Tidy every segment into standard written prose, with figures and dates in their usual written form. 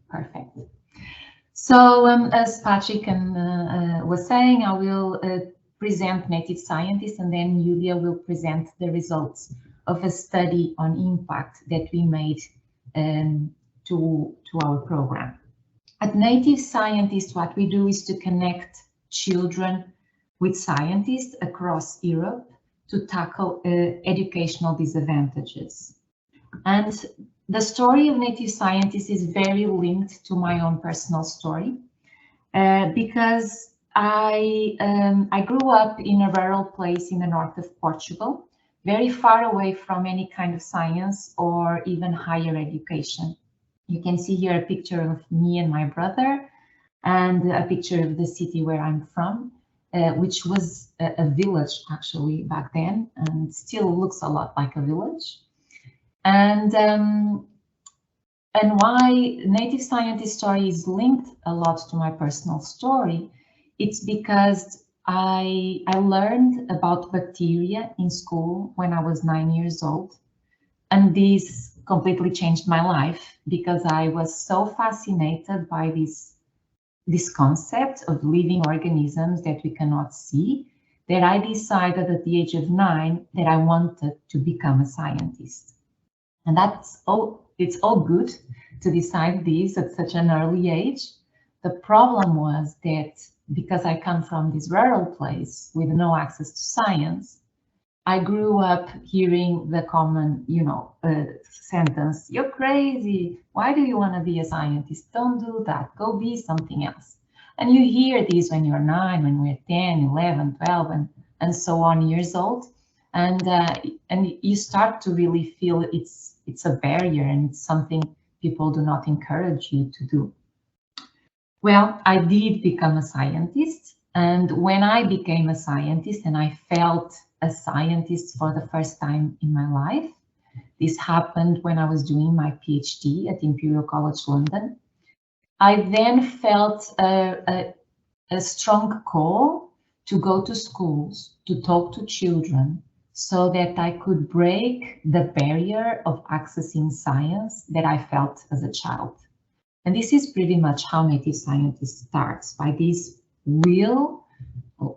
Perfect. So as Patrick was saying, I will present native scientists, and then Julia will present the results of a study on impact that we made to our program. At Native Scientists, what we do is to connect children with scientists across Europe to tackle educational disadvantages. And the story of Native Scientists is very linked to my own personal story because I grew up in a rural place in the north of Portugal, very far away from any kind of science or even higher education. You can see here a picture of me and my brother and a picture of the city where I'm from, which was a village actually back then, and still looks a lot like a village. And why Native Scientist story is linked a lot to my personal story, it's because I learned about bacteria in school when I was 9 years old. And this completely changed my life because I was so fascinated by this concept of living organisms that we cannot see that I decided at the age of 9 that I wanted to become a scientist. And it's all good to decide this at such an early age. The problem was that because I come from this rural place with no access to science, I grew up hearing the common, sentence, "You're crazy. Why do you want to be a scientist? Don't do that. Go be something else." And you hear this when you're 9, when we're 10, 11, 12, and so on years old. And you start to really feel it's a barrier and it's something people do not encourage you to do. Well, I did become a scientist. And when I became a scientist and I felt a scientist for the first time in my life, this happened when I was doing my PhD at Imperial College London. I then felt a strong call to go to schools, to talk to children, so that I could break the barrier of accessing science that I felt as a child. And this is pretty much how Native Scientist starts, by this real,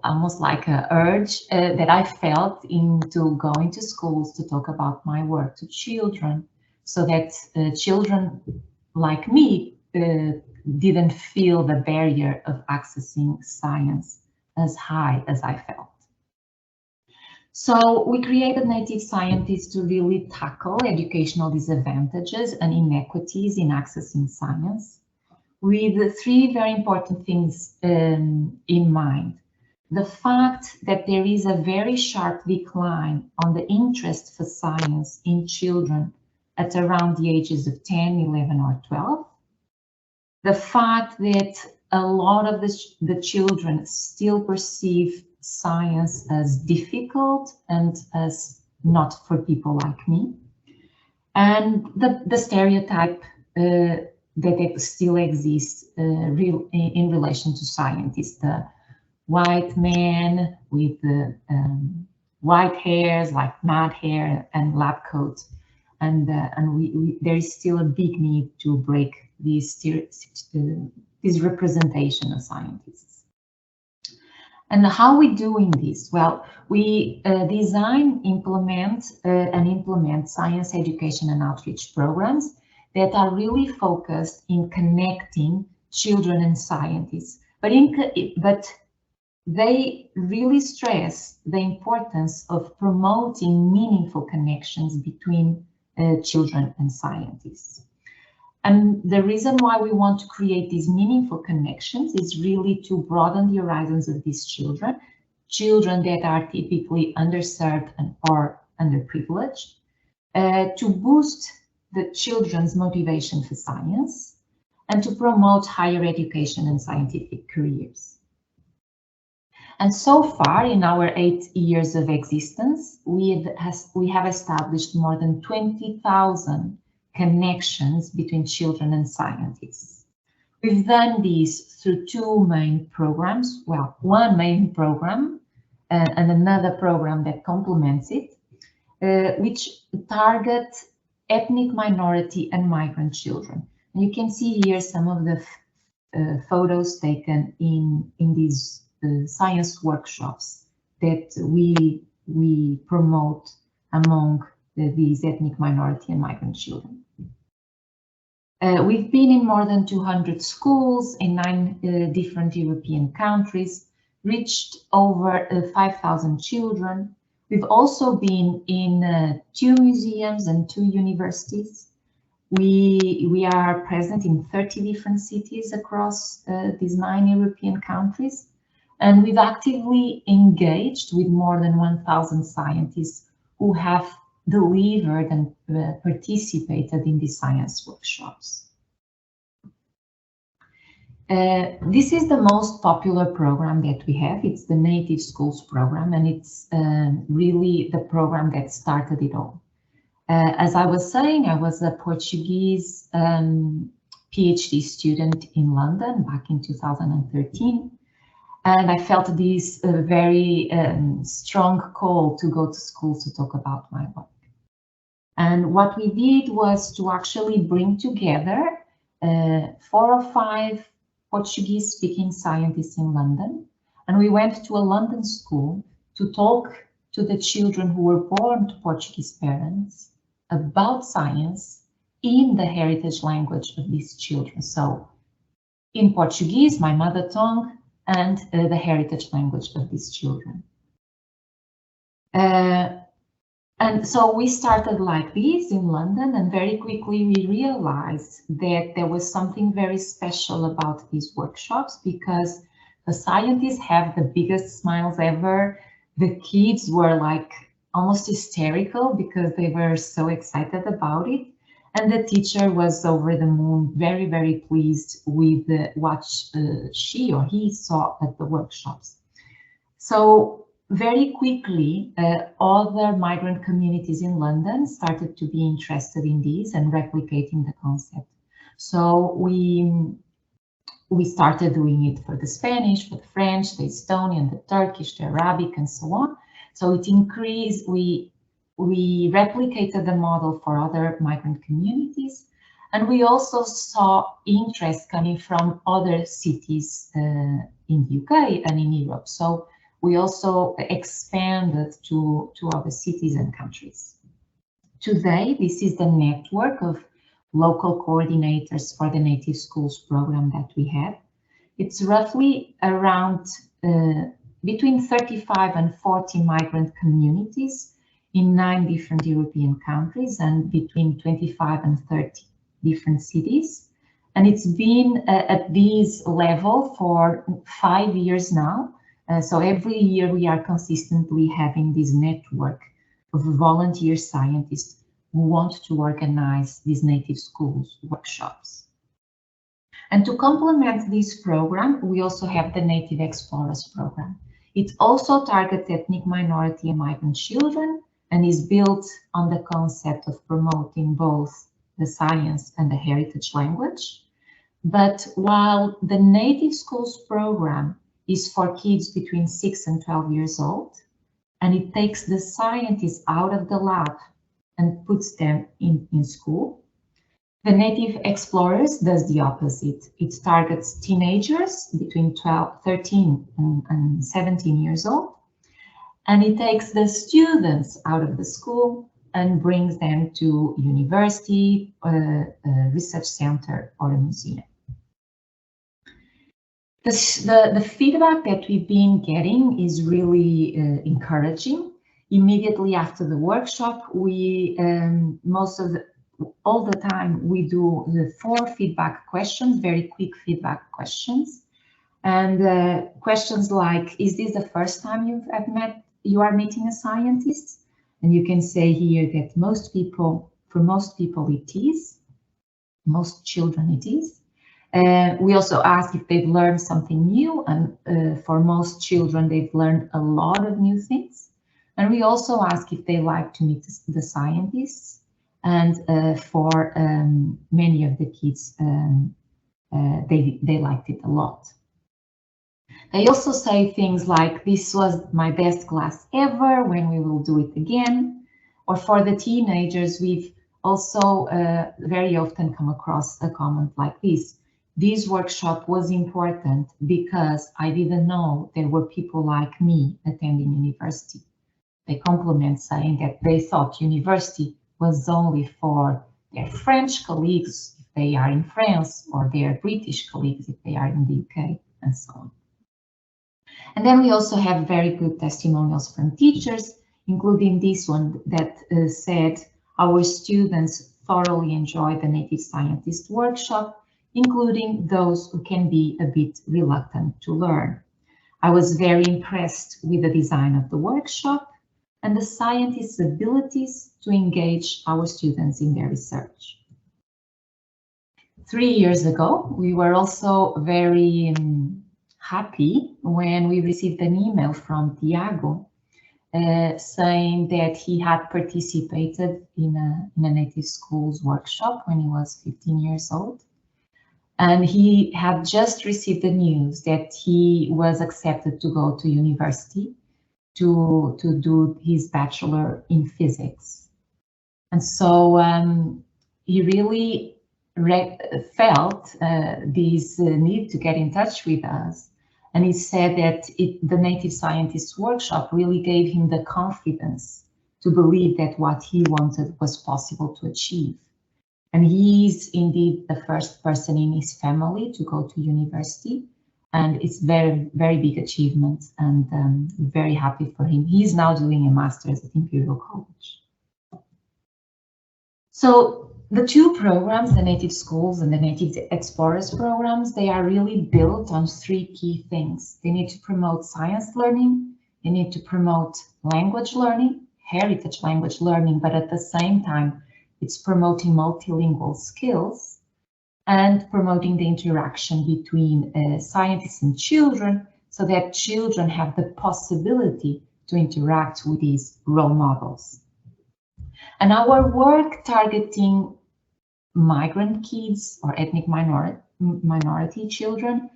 almost like an urge that I felt into going to schools to talk about my work to children, so that children like me didn't feel the barrier of accessing science as high as I felt. So we created Native Scientists to really tackle educational disadvantages and inequities in accessing science, with 3 very important things in mind. The fact that there is a very sharp decline on the interest for science in children at around the ages of 10, 11, or 12. The fact that a lot of the children still perceive science as difficult and as not for people like me. And the stereotype that still exists in relation to scientists. The white man with white hairs, like mad hair and lab coat. And there is still a big need to break this representation of scientists. And how are we doing this? Well, we design, implement science education and outreach programs that are really focused in connecting children and scientists. But they really stress the importance of promoting meaningful connections between children and scientists. And the reason why we want to create these meaningful connections is really to broaden the horizons of these children that are typically underserved or underprivileged, to boost the children's motivation for science, and to promote higher education and scientific careers. And so far, in our 8 years of existence, we have established more than 20,000 connections between children and scientists. We've done this through 2 main programs. Well, one main program and another program that complements it, which target ethnic minority and migrant children. And you can see here some of the photos taken in these science workshops that we promote among these ethnic minority and migrant children. We've been in more than 200 schools in 9 different European countries, reached over 5,000 children. We've also been in 2 museums and 2 universities. We are present in 30 different cities across these 9 European countries, and we've actively engaged with more than 1,000 scientists who have delivered and participated in these science workshops. This is the most popular program that we have. It's the Native Schools program, and it's really the program that started it all. As I was saying, I was a Portuguese PhD student in London back in 2013. And I felt this very strong call to go to school to talk about my work. And what we did was to actually bring together 4 or 5 Portuguese-speaking scientists in London. And we went to a London school to talk to the children who were born to Portuguese parents about science in the heritage language of these children. So in Portuguese, my mother tongue, and the heritage language of these children. And so we started like this in London, and very quickly we realized that there was something very special about these workshops, because the scientists have the biggest smiles ever. The kids were like almost hysterical because they were so excited about it. And the teacher was over the moon, very, very pleased with what she or he saw at the workshops. So very quickly, other migrant communities in London started to be interested in this and replicating the concept. So we started doing it for the Spanish, for the French, the Estonian, the Turkish, the Arabic, and so on. So it increased, we replicated the model for other migrant communities, and we also saw interest coming from other cities in the UK and in Europe. So we also expanded to other cities and countries. Today, this is the network of local coordinators for the Native Schools program that we have. It's roughly around between 35 and 40 migrant communities in 9 different European countries and between 25 and 30 different cities. And it's been at this level for 5 years now. So every year we are consistently having this network of volunteer scientists who want to organize these Native Schools workshops. And to complement this program, we also have the Native Explorers program. It also targets ethnic minority and migrant children, and is built on the concept of promoting both the science and the heritage language. But while the Native Schools program is for kids between 6 and 12 years old, and it takes the scientists out of the lab and puts them in school, the Native Explorers does the opposite. It targets teenagers between 13 and 17 years old, and it takes the students out of the school and brings them to university, a research center, or a museum. The feedback that we've been getting is really encouraging. Immediately after the workshop, we all the time we do the 4 feedback questions, very quick feedback questions, and questions like, is this the first time you are meeting a scientist? And you can say here that for most people it is, most children it is. We also ask if they've learned something new, and for most children they've learned a lot of new things. And we also ask if they like to meet the scientists, and for many of the kids they liked it a lot. They also say things like, this was my best class ever, when we will do it again. Or for the teenagers, we've also very often come across a comment like this. This workshop was important because I didn't know there were people like me attending university. They compliment saying that they thought university was only for their French colleagues if they are in France, or their British colleagues if they are in the UK, and so on. And then we also have very good testimonials from teachers, including this one that said, our students thoroughly enjoy the native scientist workshop, including those who can be a bit reluctant to learn. I was very impressed with the design of the workshop and the scientists' abilities to engage our students in their research. 3 years ago, we were also very happy when we received an email from Thiago saying that he had participated in a native schools workshop when he was 15 years old. And he had just received the news that he was accepted to go to university to do his bachelor in physics. And so he really felt this need to get in touch with us. And he said that the Native Scientists Workshop really gave him the confidence to believe that what he wanted was possible to achieve. And he's indeed the first person in his family to go to university. And it's very, very big achievement, and very happy for him. He's now doing a master's at Imperial College. So the two programs, the Native Schools and the Native Explorers programs, they are really built on three key things. They need to promote science learning, they need to promote language learning, heritage language learning, but at the same time, it's promoting multilingual skills and promoting the interaction between scientists and children, so that children have the possibility to interact with these role models. And our work targeting migrant kids or ethnic minority children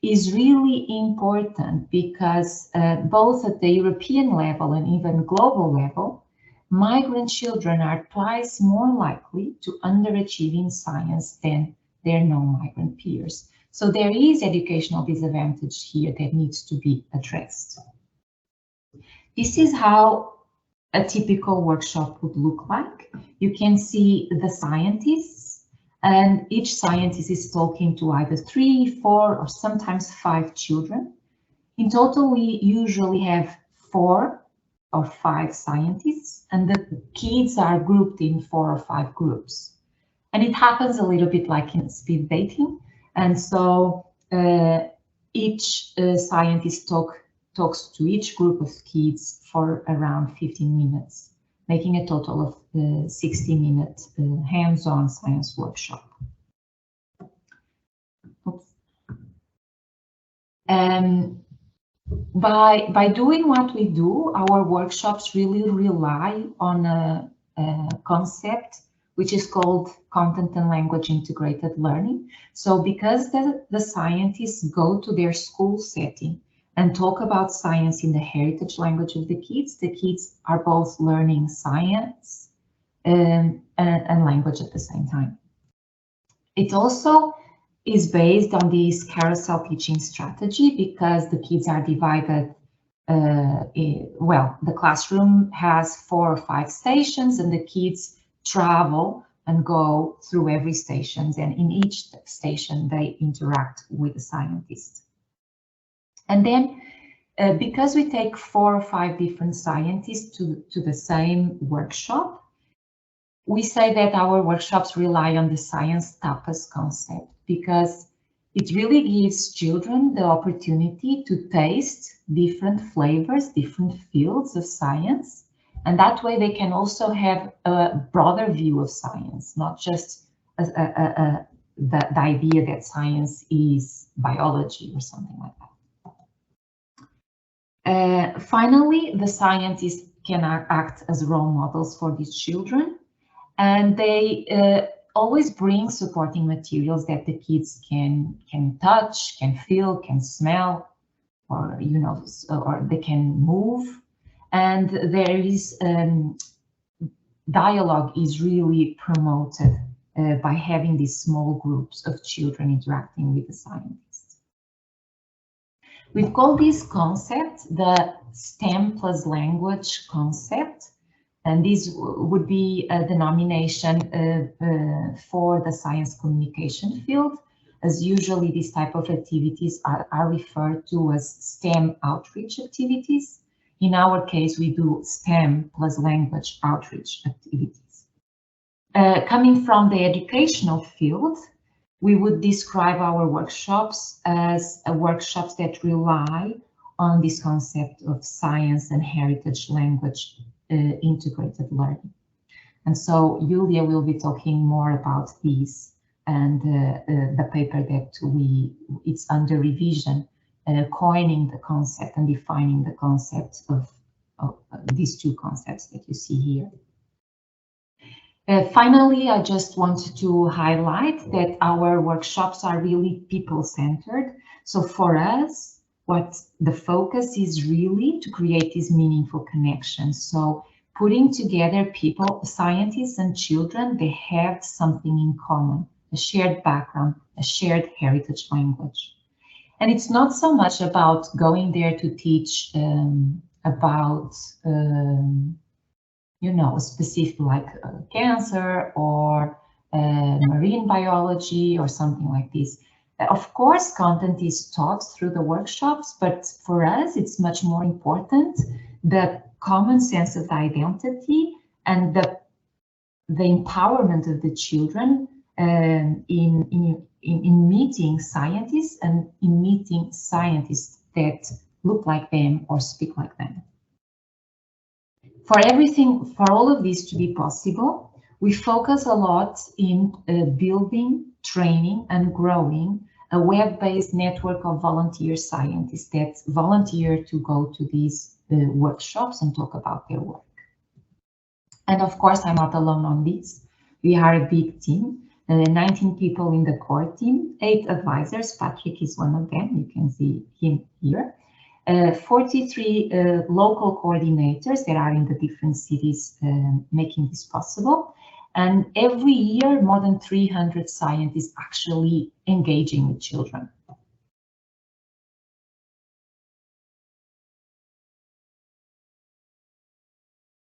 is really important because both at the European level and even global level, migrant children are twice more likely to underachieve in science than their non-migrant peers. So there is educational disadvantage here that needs to be addressed. This is how a typical workshop would look like. You can see the scientists, and each scientist is talking to either 3, 4, or sometimes 5 children. In total, we usually have 4 or 5 scientists, and the kids are grouped in 4 or 5 groups. And it happens a little bit like in speed dating. And so each scientist talks to each group of kids for around 15 minutes, making a total of 60-minute hands-on science workshop. By doing what we do, our workshops really rely on a concept which is called content and language integrated learning. So because the scientists go to their school setting and talk about science in the heritage language of the kids are both learning science and language at the same time. It also is based on this carousel teaching strategy because the kids are divided. The classroom has 4 or 5 stations, and the kids travel and go through every station, and in each station they interact with the scientist. And then because we take 4 or 5 different scientists to the same workshop, we say that our workshops rely on the science tapas concept, because it really gives children the opportunity to taste different flavors, different fields of science. And that way they can also have a broader view of science, not just the idea that science is biology or something like that. Finally, the scientists can act as role models for these children, and they always bring supporting materials that the kids can touch, can feel, can smell, or or they can move. And there is dialogue is really promoted by having these small groups of children interacting with the scientists. We've called this concept the STEM plus language concept, and this would be a denomination for the science communication field, as usually these type of activities are referred to as STEM outreach activities. In our case, we do STEM plus language outreach activities. Coming from the educational field, we would describe our workshops as workshops that rely on this concept of science and heritage language integrated learning. And so Julia will be talking more about these and the paper that it's under revision, coining the concept and defining the concept of these two concepts that you see here. Finally, I just wanted to highlight that our workshops are really people-centered. So for us, what the focus is really to create these meaningful connections. So putting together people, scientists and children, they have something in common, a shared background, a shared heritage language. And it's not so much about going there to teach about, you know, specific like cancer or marine biology or something like this. Of course, content is taught through the workshops, but for us, it's much more important the common sense of identity and the empowerment of the children in meeting scientists and in meeting scientists that look like them or speak like them. For all of this to be possible, we focus a lot in building, training, and growing a web-based network of volunteer scientists that volunteer to go to these workshops and talk about their work. And of course, I'm not alone on this. We are a big team, 19 people in the core team, 8 advisors. Patrick is one of them. You can see him here. 43 local coordinators that are in the different cities making this possible. And every year, more than 300 scientists actually engaging with children.